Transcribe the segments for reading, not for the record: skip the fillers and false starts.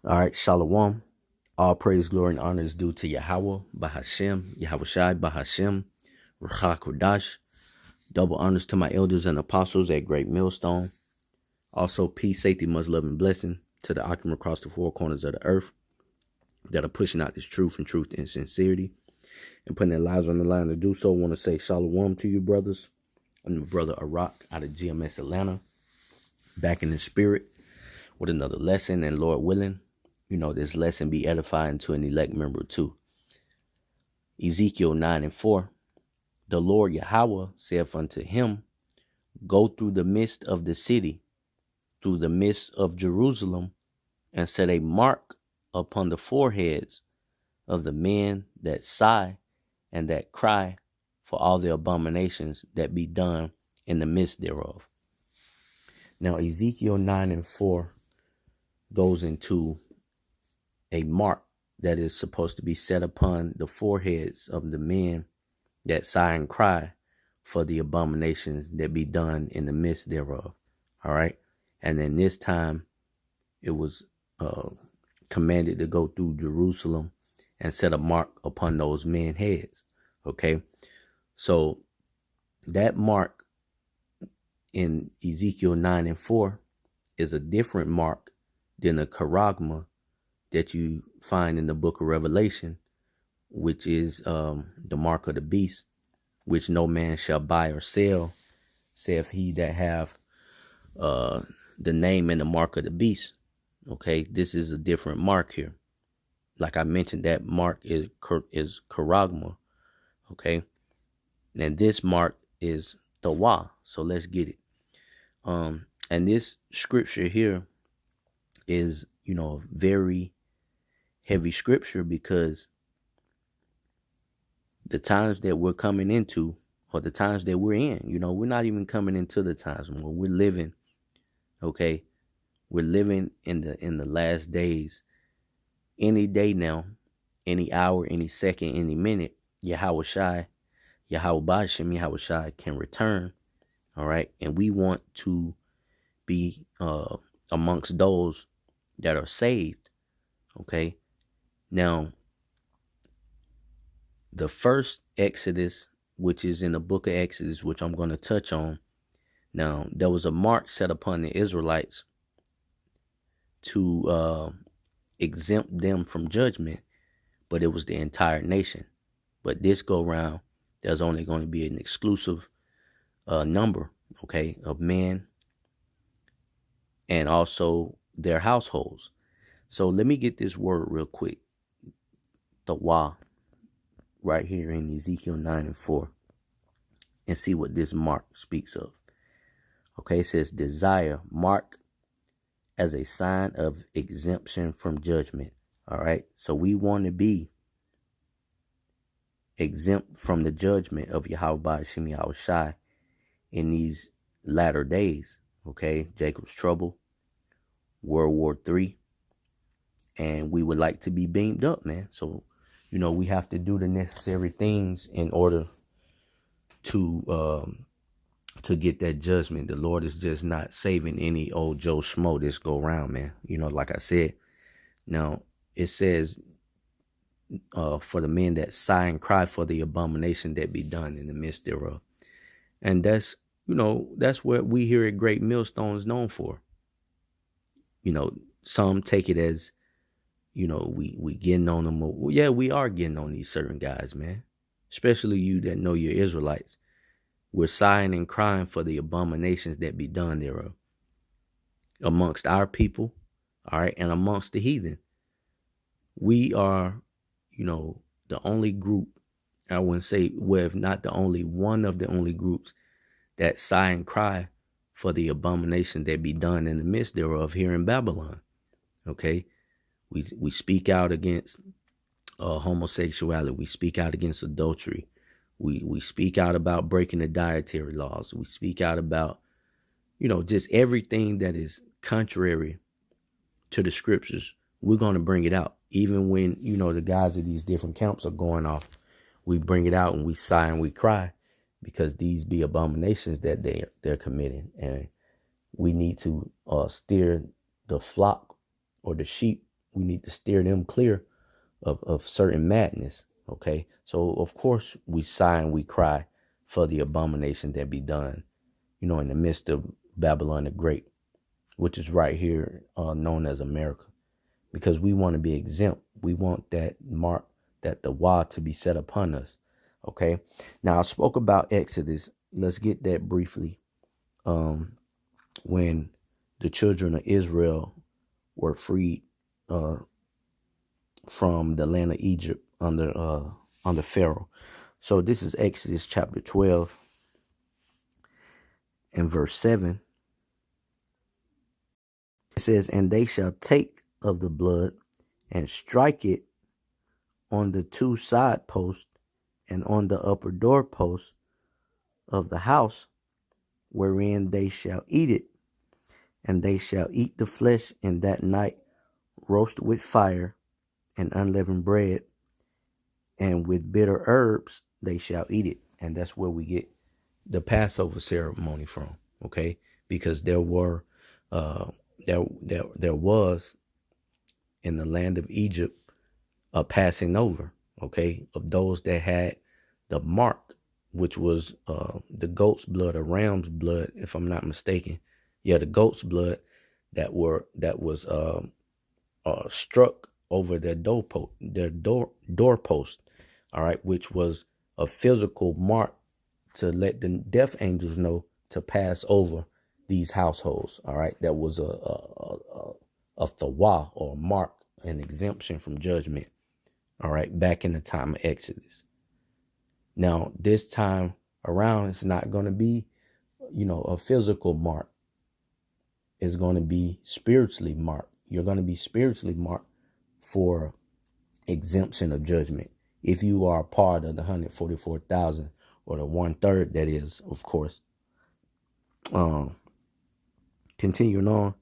All right, Shalom. All praise, glory, and honor is due to Yahweh, Bahashem, Yahweh Shai, Bahashem, Ruach Kodash. Double honors to my elders and apostles at Great Millstone. Also, peace, safety, much love, and blessing to the occupant across the four corners of the earth that are pushing out this truth and sincerity and putting their lives on the line to do so. I want to say Shalom to you, brothers. I'm my brother Arak out of GMS Atlanta, back in the spirit with another lesson, and Lord willing, this lesson be edifying to an elect member too. Ezekiel 9:4. The Lord Yahweh saith unto him, Go through the midst of the city, through the midst of Jerusalem, and set a mark upon the foreheads of the men that sigh and that cry for all the abominations that be done in the midst thereof. Now, Ezekiel 9:4 goes into a mark that is supposed to be set upon the foreheads of the men that sigh and cry for the abominations that be done in the midst thereof. All right. And then this time it was commanded to go through Jerusalem and set a mark upon those men's heads. Okay. So that mark in Ezekiel 9:4 is a different mark than the charagma that you find in the book of Revelation, which is the mark of the beast, which no man shall buy or sell, saith he that have the name and the mark of the beast. Okay, this is a different mark here. Like I mentioned, that mark is charagma. Okay, and this mark is tawa. So let's get it. And this scripture here is, very heavy scripture, because the times that we're coming into, or the times that we're in, we're not even coming into the times when we're living. Okay, we're living in the last days. Any day now, any hour, any second, any minute, Yahweh Shai, Yahweh Bashem, Yahweh Shai can return. All right, and we want to be amongst those that are saved. Okay, now the first Exodus, which is in the book of Exodus, which I'm going to touch on. Now, there was a mark set upon the Israelites to exempt them from judgment, but it was the entire nation. But this go round, there's only going to be an exclusive number, okay, of men and also their households. So let me get this word real quick. The wa, right here in Ezekiel 9:4, and see what this mark speaks of. Okay, it says desire, mark as a sign of exemption from judgment. All right, so we want to be exempt from the judgment of Yahweh Ba'ashem Yahweh Shai in these latter days. Okay, Jacob's trouble, World War III, and we would like to be beamed up, man. So, we have to do the necessary things in order to get that judgment. The Lord is just not saving any old Joe Schmo this go around, man. Like I said, now it says for the men that sigh and cry for the abomination that be done in the midst thereof. And that's, that's what we here at Great Millstone is known for. Some take it as, we getting on them. Well, yeah, we are getting on these certain guys, man. Especially you that know your Israelites. We're sighing and crying for the abominations that be done thereof amongst our people, all right, and amongst the heathen. We are, the only group, I wouldn't say, well, if not the only, one of the only groups that sigh and cry for the abomination that be done in the midst thereof here in Babylon. Okay, we speak out against homosexuality. We speak out against adultery. We speak out about breaking the dietary laws. We speak out about, just everything that is contrary to the scriptures. We're going to bring it out. Even when, the guys of these different camps are going off, we bring it out and we sigh and we cry, because these be abominations that they're committing. And we need to steer the flock or the sheep We need to steer them clear of certain madness. Okay. So of course we sigh and we cry for the abomination that be done, in the midst of Babylon the Great, which is right here, known as America, because we want to be exempt. We want that mark, that the wa to be set upon us. Okay. Now I spoke about Exodus. Let's get that briefly. When the children of Israel were freed from the land of Egypt under Pharaoh. So this is Exodus chapter 12 and verse 7. It says, "And they shall take of the blood and strike it on the two side posts and on the upper door posts of the house wherein they shall eat it. And they shall eat the flesh in that night, roasted with fire and unleavened bread, and with bitter herbs they shall eat it." And that's where we get the Passover ceremony from. Okay, because there was in the land of Egypt a passing over. Okay, of those that had the mark, which was the goat's blood or ram's blood, if I'm not mistaken. Yeah, the goat's blood that was struck over their doorpost. All right, which was a physical mark to let the death angels know to pass over these households. All right, that was a thawa, or a mark, an exemption from judgment. All right, back in the time of Exodus. Now, this time around, it's not going to be, a physical mark. It's going to be spiritually marked. You're going to be spiritually marked for exemption of judgment. If you are a part of the 144,000, or the 1/3, that is, of course. Continuing on.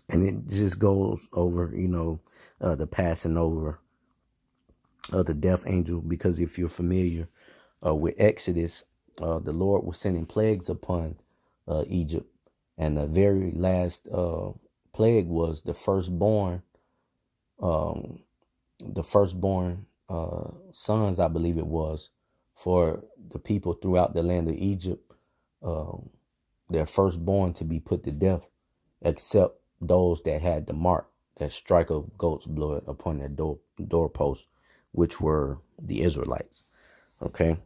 And it just goes over, the passing over of the death angel, because if you're familiar with Exodus, the Lord was sending plagues upon Egypt, and the very last plague was the firstborn sons, I believe it was, for the people throughout the land of Egypt, their firstborn to be put to death, except those that had the mark, that strike of goat's blood upon their doorpost, which were the Israelites. Okay.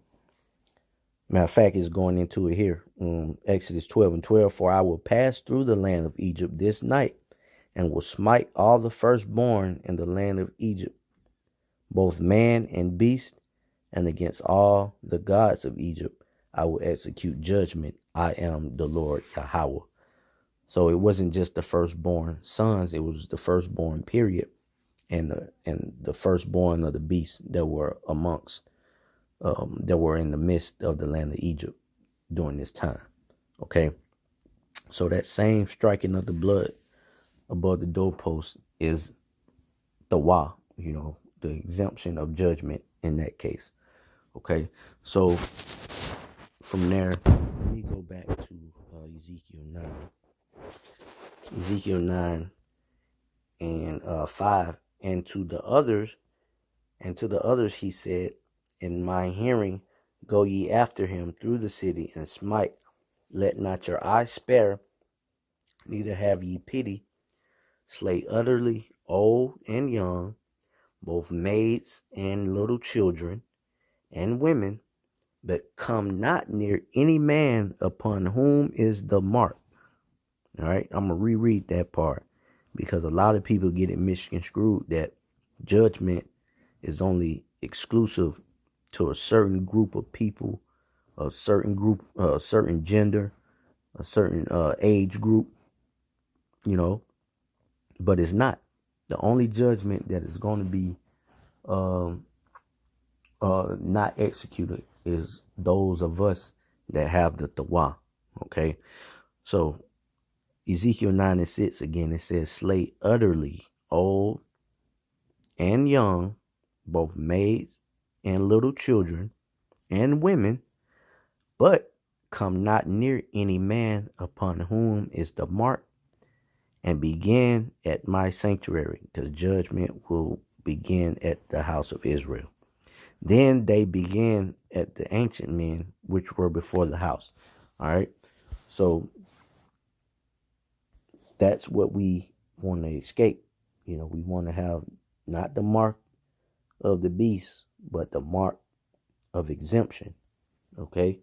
Matter of fact, it's going into it here. Exodus 12 and 12. "For I will pass through the land of Egypt this night, and will smite all the firstborn in the land of Egypt, both man and beast, and against all the gods of Egypt I will execute judgment. I am the Lord Yahweh." So it wasn't just the firstborn sons, it was the firstborn period, and the firstborn of the beasts that were that were in the midst of the land of Egypt during this time. Okay. So that same striking of the blood above the doorpost is the wa, the exemption of judgment in that case. Okay. So from there, let me go back to Ezekiel 9. Ezekiel 9 and 5. And to the others he said, "In my hearing go ye after him through the city, and smite. Let not your eye spare, neither have ye pity. Slay utterly old and young, both maids and little children and women, but come not near any man upon whom is the mark." All right, I'm going to reread that part, because a lot of people get it misconstrued that judgment is only exclusive to a certain group of people, a certain gender, a certain age group, but it's not. The only judgment that is going to be not executed is those of us that have the tawa. Okay, so Ezekiel 9 and 6 again, it says, "Slay utterly old and young, both maids and little children and women, but come not near any man upon whom is the mark, and begin at my sanctuary, because judgment will begin at the house of Israel. Then they began at the ancient men which were before the house. All right. So that's what we want to escape. We want to have not the mark of the beast, but the mark of exemption. Okay.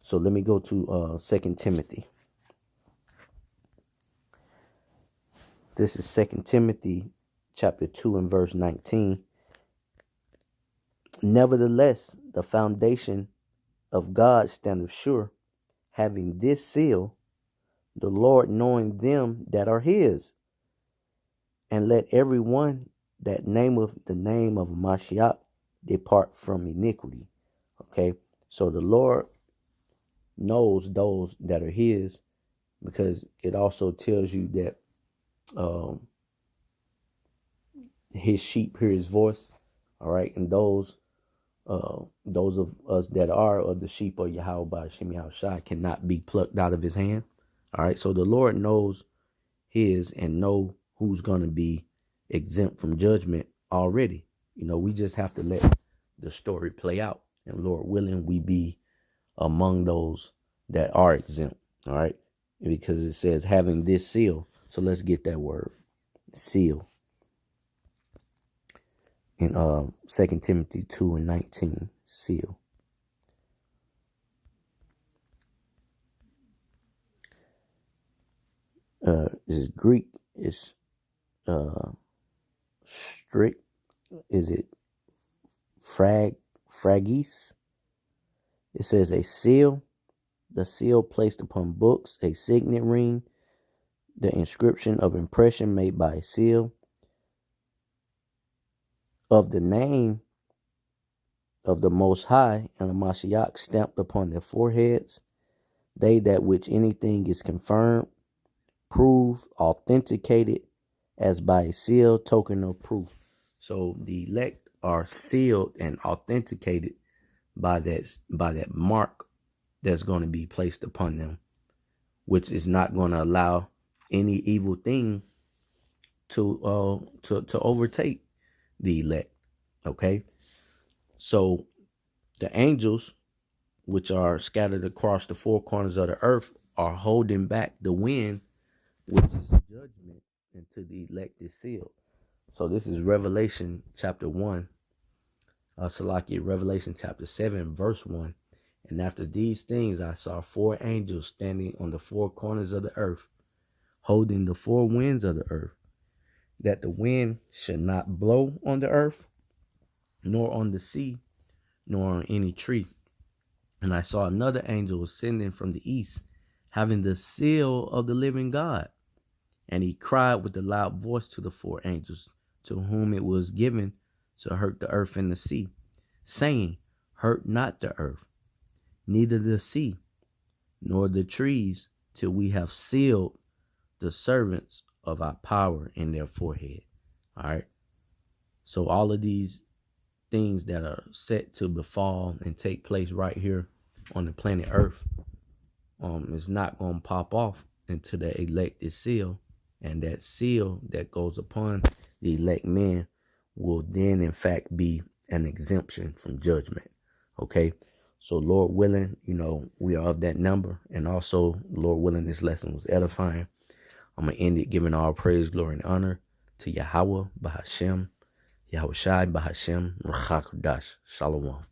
So let me go to 2 Timothy. This is 2 Timothy chapter 2 and verse 19. Nevertheless, the foundation of God standeth sure, having this seal, the Lord knowing them that are his. And let every one that nameth the name of Mashiach depart from iniquity. Okay, so the Lord knows those that are his, because it also tells you that his sheep hear his voice. All right, and those of us that are of the sheep of Yahweh by Hashem Yahushua cannot be plucked out of his hand. All right, so the Lord knows his and know who's going to be exempt from judgment already. We just have to let the story play out, and Lord willing, we be among those that are exempt. All right, because it says having this seal. So let's get that word, seal, in 2 Timothy 2 and 19, seal. Is Greek, is strict, is it fragis? It says a seal, the seal placed upon books, a signet ring, the inscription of impression made by a seal, of the name of the Most High and the Mashiach stamped upon their foreheads, they that which anything is confirmed, proved, authenticated as by a seal, token of proof. So the elect are sealed and authenticated by that mark that's going to be placed upon them, which is not going to allow any evil thing to overtake the elect. Okay, so the angels, which are scattered across the four corners of the earth, are holding back the wind, which is judgment, until the elect is sealed. So this is Revelation chapter 1, Revelation chapter 7, verse 1. And after these things I saw four angels standing on the four corners of the earth, holding the four winds of the earth, that the wind should not blow on the earth, nor on the sea, nor on any tree. And I saw another angel ascending from the east, having the seal of the living God. And he cried with a loud voice to the four angels, to whom it was given to hurt the earth and the sea, saying, hurt not the earth, neither the sea, nor the trees, till we have sealed the servants of our power in their forehead. All right. So all of these things that are set to befall and take place right here on the planet Earth, is not going to pop off until the elect is sealed. And that seal that goes upon the elect men will then in fact be an exemption from judgment. Okay. So Lord willing, we are of that number. And also, Lord willing, this lesson was edifying. I'm going to end it giving all praise, glory, and honor to Yahweh, Bahashem, Yahushai, Bahashem, Ruach HaKodesh. Shalom.